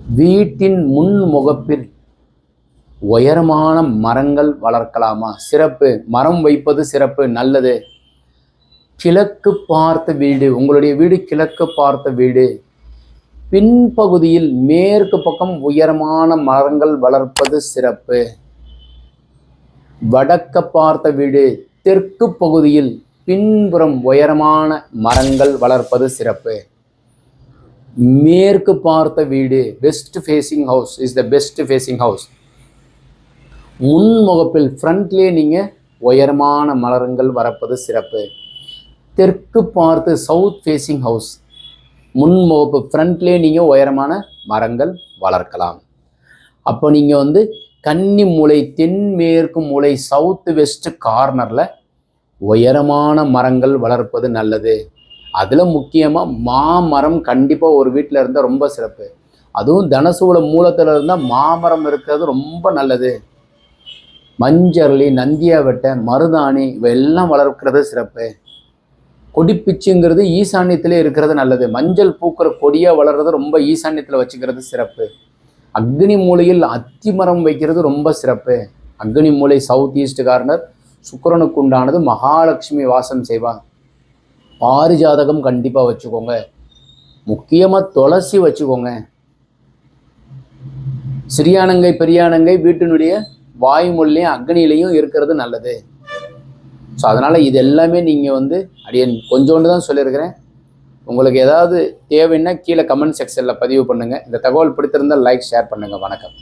வீட்டின் முன் முகப்பில் உயரமான மரங்கள் வளர்க்கலாமா? சிறப்பு. மரம் வைப்பது சிறப்பு, நல்லது. கிழக்கு பார்த்த வீடு, உங்களுடைய வீடு கிழக்கு பார்த்த வீடு, பின்பகுதியில் மேற்கு பக்கம் உயரமான மரங்கள் வளர்ப்பது சிறப்பு. வடக்க பார்த்த வீடு, தெற்கு பகுதியில் பின்புறம் உயரமான மரங்கள் வளர்ப்பது சிறப்பு. மேற்கு பார்த்த வீடு, west facing house is the best facing house. முன்முகப்பில் ஃப்ரண்ட்லேயே நீங்கள் உயரமான மரங்கள் வளர்ப்பது சிறப்பு. தெற்கு பார்த்து சவுத் ஃபேசிங் ஹவுஸ், முன்முகப்பு ஃப்ரண்ட்லேயே நீங்கள் உயரமான மரங்கள் வளர்க்கலாம். அப்போ நீங்கள் கன்னி மூலை, தென்மேற்கு மூலை, சவுத் வெஸ்ட் கார்னரில் உயரமான மரங்கள் வளர்ப்பது நல்லது. அதில் முக்கியமாக மாமரம் கண்டிப்பாக ஒரு வீட்டில் இருந்தால் ரொம்ப சிறப்பு. அதுவும் தனசூல மூலத்தில் இருந்தால் மாமரம் இருக்கிறது ரொம்ப நல்லது. மஞ்சள், நந்தியாவட்டை, மருதாணி இவையெல்லாம் வளர்க்கிறது சிறப்பு. கொடிப்பிச்சுங்கிறது ஈசான்யத்திலே இருக்கிறது நல்லது. மஞ்சள் பூக்கிற கொடியாக வளர்றது ரொம்ப ஈசான்யத்தில் வச்சுக்கிறது சிறப்பு. அக்னி மூலையில் அத்தி மரம் வைக்கிறது ரொம்ப சிறப்பு. அக்னி மூலை சவுத் ஈஸ்ட் கார்னர் சுக்கிரனுக்கு உண்டானது. மகாலட்சுமி வாசம் செய்வா. பாரிஜாதகம் கண்டிப்பாக வச்சுக்கோங்க. முக்கியமாக துளசி வச்சுக்கோங்க. சிறியானங்கை பெரியானங்கை வீட்டினுடைய வாயுமொழிலையும் அக்னியிலையும் இருக்கிறது நல்லது. ஸோ அதனால் இது எல்லாமே நீங்கள் அடியன் கொஞ்சோண்டு தான் சொல்லியிருக்கிறேன். உங்களுக்கு ஏதாவது தேவைன்னா கீழே கமெண்ட் செக்ஷனில் பதிவு பண்ணுங்கள். இந்த தகவல் பிடித்திருந்தால் லைக், ஷேர் பண்ணுங்கள். வணக்கம்.